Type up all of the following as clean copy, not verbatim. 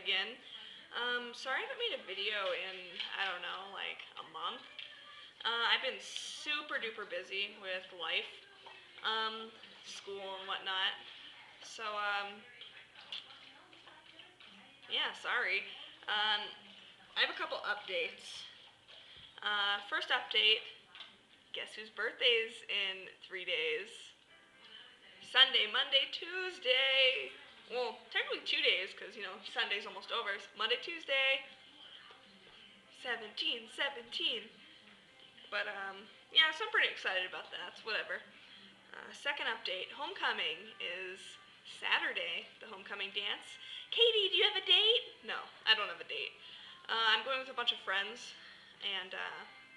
again. Sorry I haven't made a video in, I don't know, like a month. I've been super duper busy with life, school and whatnot. So, yeah, sorry. I have a couple updates. First update, guess whose birthday's in 3 days? Sunday, Monday, Tuesday. Well, technically 2 days, because, Sunday's almost over. Monday, Tuesday, 17. But, yeah, so I'm pretty excited about that. It's whatever. Second update, homecoming is Saturday, the homecoming dance. Katie, do you have a date? No, I don't have a date. I'm going with a bunch of friends, and,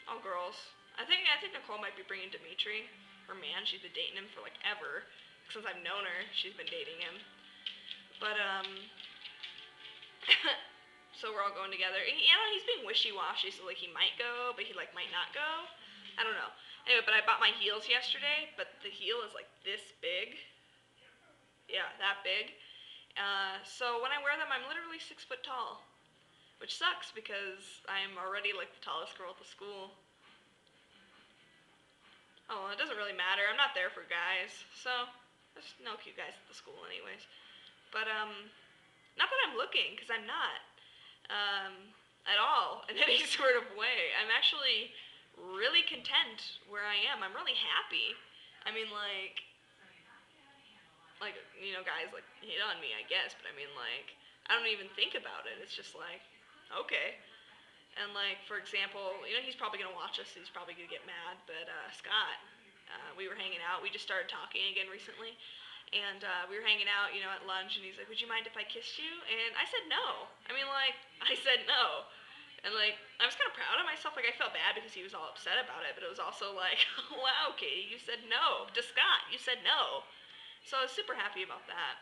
all girls. I think Nicole might be bringing Dimitri, her man. She's been dating him for, like, ever. Since I've known her, she's been dating him. But, so we're all going together. He's being wishy-washy, so, like, he might go, but he, like, might not go. I don't know. Anyway, but I bought my heels yesterday, but the heel is, like, this big. Yeah, that big. So when I wear them, I'm literally 6 foot tall. Which sucks, because I'm already, like, the tallest girl at the school. Oh, well, it doesn't really matter. I'm not there for guys, so there's no cute guys at the school anyways. But, not that I'm looking, because I'm not, at all, in any sort of way. I'm actually really content where I am. I'm really happy. I mean, like, guys, like, hit on me, I guess, but I mean, like, I don't even think about it. It's just like, okay. And, like, for example, he's probably going to watch us, so he's probably going to get mad, but, Scott, we were hanging out. We just started talking again recently, and, we were hanging out, at lunch, and he's like, would you mind if I kissed you? And I said no. I mean, like, I said no. And, like, I was kind of proud of myself. Like, I felt bad because he was all upset about it, but it was also like, wow, Katie, you said no. To Scott, you said no. So I was super happy about that.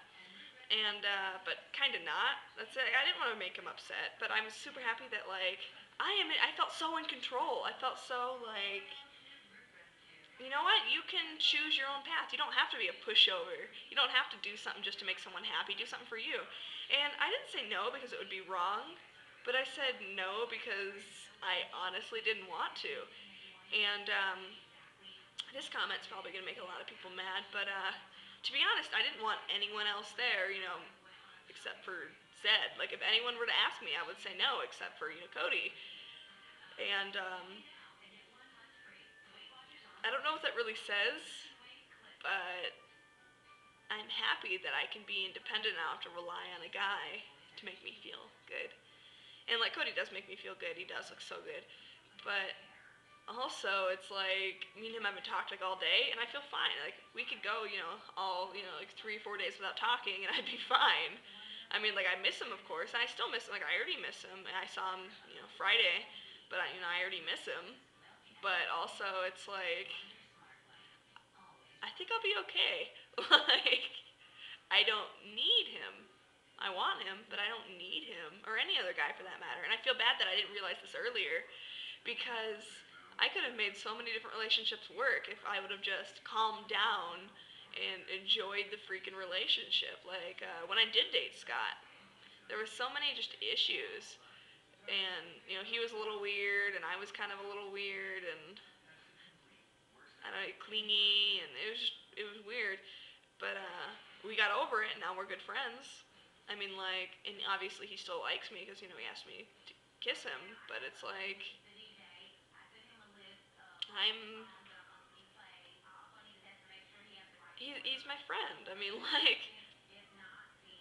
And, but kind of not. That's it. I didn't want to make him upset, but I was super happy that, like, I felt so in control. I felt so, like, you know what? You can choose your own path. You don't have to be a pushover. You don't have to do something just to make someone happy. Do something for you. And I didn't say no because it would be wrong, but I said no because I honestly didn't want to. And, this comment's probably going to make a lot of people mad, but, to be honest, I didn't want anyone else there, except for Zed. Like, if anyone were to ask me, I would say no, except for, Cody. And, I don't know what that really says, but I'm happy that I can be independent and I don't have to rely on a guy to make me feel good. And, like, Cody does make me feel good. He does look so good. But also, it's like, me and him haven't talked, like, all day, and I feel fine. Like, we could go, all, like, 3-4 days without talking, and I'd be fine. I mean, like, I miss him, of course, and I still miss him. Like, I already miss him, and I saw him, Friday, but, I already miss him. But also, it's like, I think I'll be okay. Like, I don't need him. I want him, but I don't need him, or any other guy for that matter. And I feel bad that I didn't realize this earlier, because I could have made so many different relationships work if I would have just calmed down and enjoyed the freaking relationship. Like, when I did date Scott, there were so many just issues. And, he was a little weird, and I was kind of a little weird, and, I don't know, clingy, and it was weird. But, we got over it, and now we're good friends. I mean, like, and obviously he still likes me, because, he asked me to kiss him, but it's like, he's my friend. I mean, like,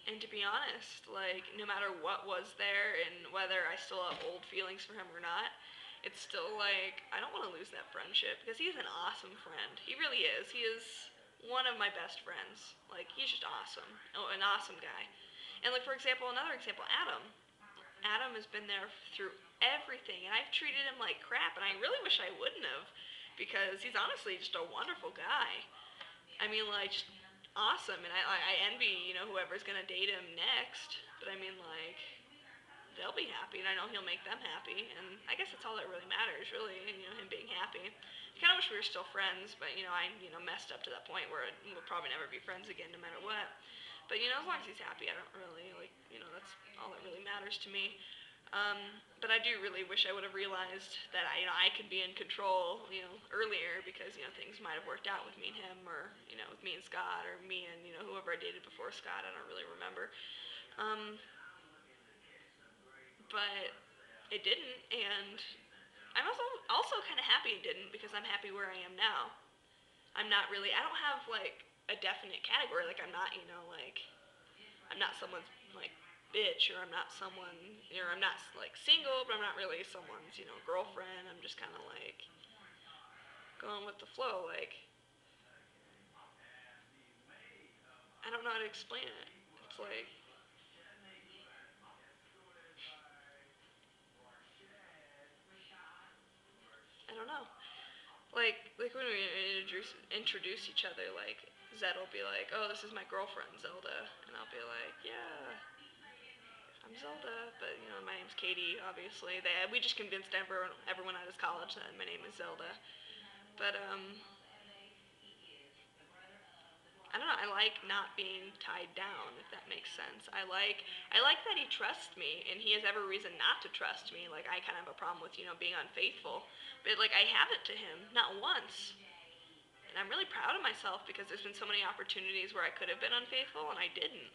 and to be honest, like, no matter what was there and whether I still have old feelings for him or not, it's still like, I don't want to lose that friendship, because he's an awesome friend. He really is. He is one of my best friends. Like, he's just awesome. Oh, an awesome guy. And, like, for example, another example, Adam. Adam has been there through everything, and I've treated him like crap, and I really wish I wouldn't have, because he's honestly just a wonderful guy. I mean, like, just awesome, and I envy, whoever's gonna date him next, but I mean, like, they'll be happy, and I know he'll make them happy, and I guess that's all that really matters, really, him being happy. I kind of wish we were still friends, but, I, messed up to that point where we'll probably never be friends again, no matter what. But as long as he's happy, I don't really that's all that really matters to me. But I do really wish I would have realized that I could be in control, earlier, because things might have worked out with me and him, or with me and Scott, or me and whoever I dated before Scott. I don't really remember. Um, but it didn't, and I'm also kind of happy it didn't, because I'm happy where I am now. I don't have like a definite category. Like I'm not someone's like bitch, or I'm not someone, I'm not like single, but I'm not really someone's girlfriend. I'm just kind of like going with the flow. Like I don't know how to explain it. It's like I don't know. Like when we introduce each other, like Zed will be like, "Oh, this is my girlfriend, Zelda," and I'll be like, "Yeah, I'm Zelda," but my name's Katie. Obviously, we just convinced everyone at his college that my name is Zelda. But I don't know. I like not being tied down, if that makes sense. I like that he trusts me, and he has every reason not to trust me. Like I kind of have a problem with being unfaithful, but like I have it to him not once, and I'm really proud of myself, because there's been so many opportunities where I could have been unfaithful and I didn't.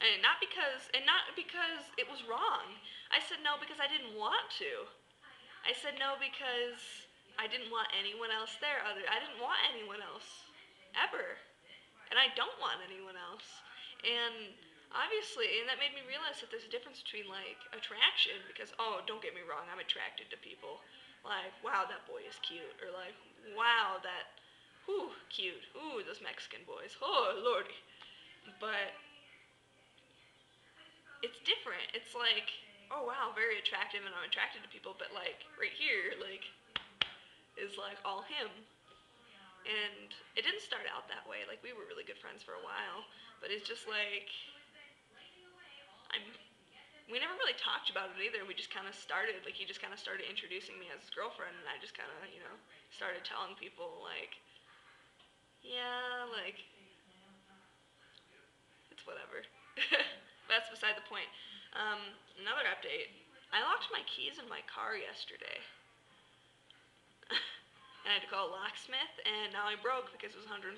And not because it was wrong. I said no because I didn't want to. I said no because I didn't want anyone else there. I didn't want anyone else ever, and I don't want anyone else. And obviously, and that made me realize that there's a difference between like attraction, because don't get me wrong, I'm attracted to people. Like, wow, that boy is cute, or like, wow, that, whew, cute. Ooh, those Mexican boys. Oh lordy. But it's different. It's like, oh wow, very attractive, and I'm attracted to people, but like right here, like, is like all him. And it didn't start out that way. Like we were really good friends for a while, but it's just like I'm. We never really talked about it either. We just kind of started. Like he just kind of started introducing me as his girlfriend, and I just kind of started telling people like, yeah, like it's whatever. That's beside the point. Another update. I locked my keys in my car yesterday. And I had to call a locksmith, and now I'm broke because it was $145.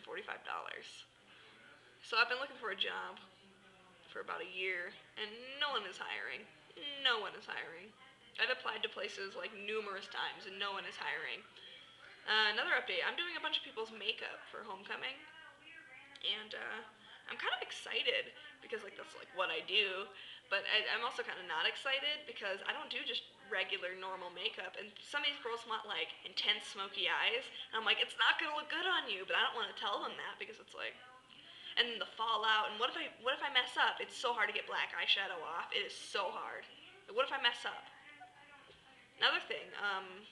So I've been looking for a job for about a year, and no one is hiring. No one is hiring. I've applied to places like numerous times, and no one is hiring. Another update. I'm doing a bunch of people's makeup for homecoming, and I'm kind of excited because like that's like what I do. But I'm also kind of not excited because I don't do just regular normal makeup, and some of these girls want like intense smoky eyes, and I'm like, it's not gonna look good on you, but I don't want to tell them that because it's like, and then the fallout, and what if I mess up? It's so hard to get black eyeshadow off. It is so hard. Like, what if I mess up? Another thing, update.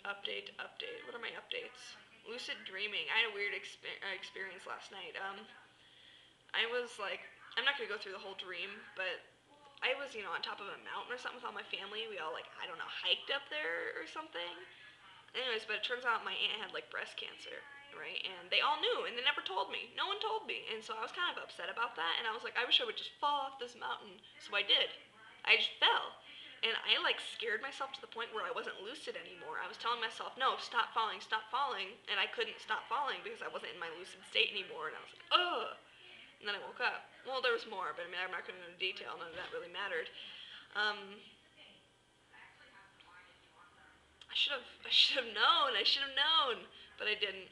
What are my updates? Lucid dreaming. I had a weird experience last night. I was like, I'm not gonna go through the whole dream, but I was, on top of a mountain or something with all my family. We all like, I don't know, hiked up there or something. Anyways, but it turns out my aunt had like breast cancer, right? And they all knew, and they never told me. No one told me, and so I was kind of upset about that. And I was like, I wish I would just fall off this mountain. So I did. I just fell, and I like scared myself to the point where I wasn't lucid anymore. I was telling myself, no, stop falling, and I couldn't stop falling because I wasn't in my lucid state anymore. And I was like, ugh. And then I woke up. Well, there was more, but I mean, I'm not going to go into detail. None of that really mattered. I should have known. But I didn't.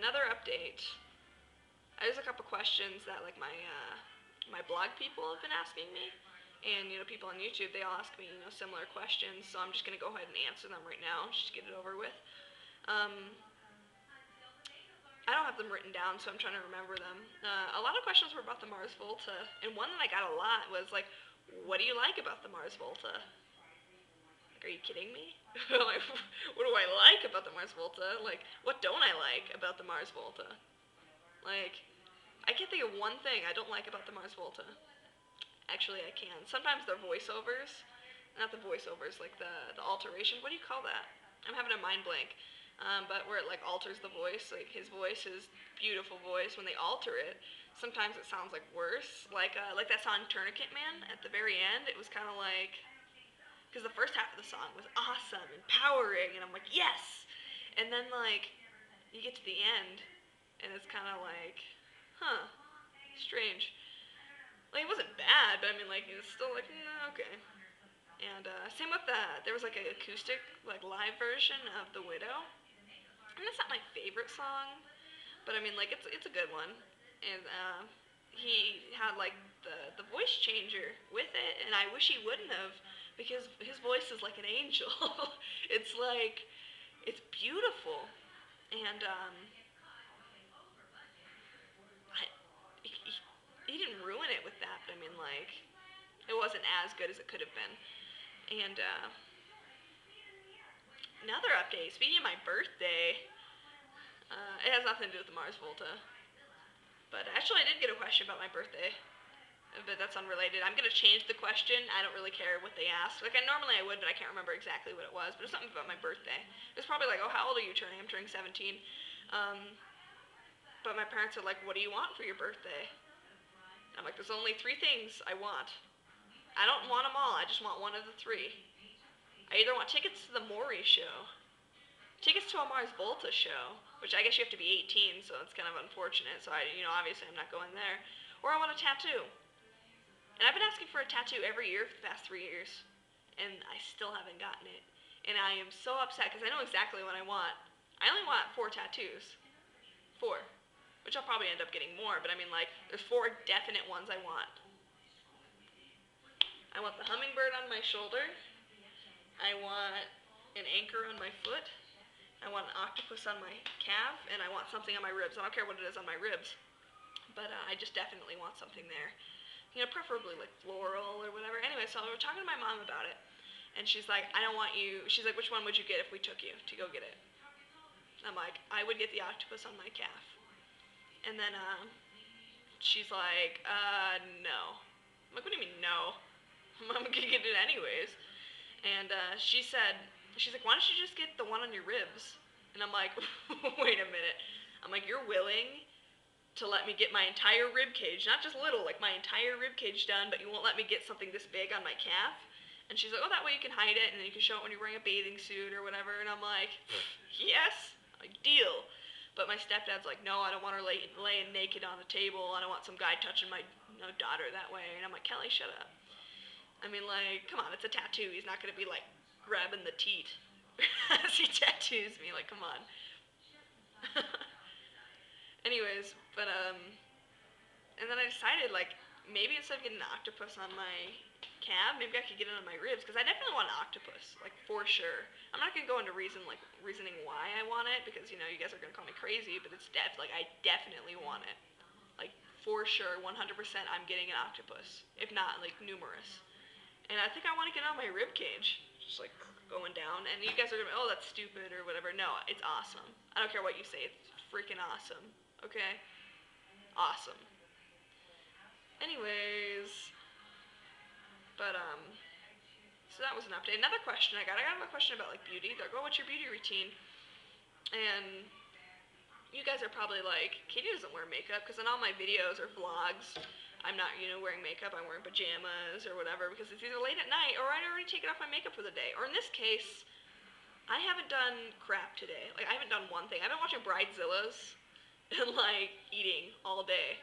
Another update. There's a couple questions that like my blog people have been asking me, and people on YouTube, they all ask me similar questions. So I'm just gonna go ahead and answer them right now, just to get it over with. I don't have them written down, so I'm trying to remember them. A lot of questions were about the Mars Volta, and one that I got a lot was like, what do you like about the Mars Volta? Like, are you kidding me? Like, what do I like about the Mars Volta? Like, what don't I like about the Mars Volta? Like, I can't think of one thing I don't like about the Mars Volta. Actually, I can. Sometimes they're voiceovers. Not the voiceovers, like the alteration. What do you call that? I'm having a mind blank. but where it like alters the voice. Like his voice is beautiful voice. When they alter it, sometimes it sounds like worse. Like that song Tourniquet Man at the very end. It was kind of like, because the first half of the song was awesome, empowering, and I'm like yes, and then like you get to the end, and it's kind of like, huh, strange. Like it wasn't bad, but I mean like it's still like okay. And same with there was like an acoustic like live version of The Widow, and it's not my favorite song, but I mean like it's a good one, and he had like the voice changer with it, and I wish he wouldn't have, because his voice is like an angel. It's like it's beautiful, and I, he didn't ruin it with that, but I mean like it wasn't as good as it could have been. And another update. Speaking of my birthday, it has nothing to do with the Mars Volta. But actually, I did get a question about my birthday, but that's unrelated. I'm gonna change the question. I don't really care what they ask. Like normally I would, but I can't remember exactly what it was. But it's something about my birthday. It was probably like, oh, how old are you turning? I'm turning 17. But my parents are like, what do you want for your birthday? I'm like, there's only 3 things I want. I don't want them all. I just want one of the 3. I either want tickets to the Maury show, tickets to a Mars Volta show, which I guess you have to be 18, so it's kind of unfortunate. So obviously I'm not going there. Or I want a tattoo. And I've been asking for a tattoo every year for the past 3 years, and I still haven't gotten it. And I am so upset because I know exactly what I want. I only want 4 tattoos. 4. Which I'll probably end up getting more, but I mean like, there's 4 definite ones I want. I want the hummingbird on my shoulder. I want an anchor on my foot. I want an octopus on my calf, and I want something on my ribs. I don't care what it is on my ribs, but I just definitely want something there. Preferably like floral or whatever. Anyway, so we were talking to my mom about it, and she's like, I don't want you, she's like, which one would you get if we took you to go get it? I'm like, I would get the octopus on my calf. And then she's like, no. I'm like, what do you mean no? I'm gonna get it anyways. And she's like, why don't you just get the one on your ribs? And I'm like, wait a minute. I'm like, you're willing to let me get my entire rib cage, not just little, like my entire rib cage done, but you won't let me get something this big on my calf? And she's like, oh, that way you can hide it, and then you can show it when you're wearing a bathing suit or whatever. And I'm like, yes, like deal. But my stepdad's like, no, I don't want her laying naked on a table. I don't want some guy touching my daughter that way. And I'm like, Kelly, shut up. I mean, like, come on, it's a tattoo. He's not going to be, like, grabbing the teat as he tattoos me. Like, come on. Anyways, but, and then I decided, like, maybe instead of getting an octopus on my calf, maybe I could get it on my ribs, because I definitely want an octopus, like, for sure. I'm not going to go into reasoning why I want it, because, you guys are going to call me crazy, but it's I definitely want it. Like, for sure, 100% I'm getting an octopus, if not, like, numerous. And I think I want to get on my rib cage, just like going down. And you guys are gonna be, oh, that's stupid or whatever. No, it's awesome. I don't care what you say. It's freaking awesome. Okay? Awesome. Anyways, but so that was an update. Another question I got a question about like beauty. They're like, oh, what's your beauty routine? And you guys are probably like, Katie doesn't wear makeup, because in all my videos or vlogs, I'm not, wearing makeup. I'm wearing pajamas or whatever, because it's either late at night or I'd already taken off my makeup for the day. Or in this case, I haven't done crap today. Like, I haven't done one thing. I've been watching Bridezillas and, like, eating all day.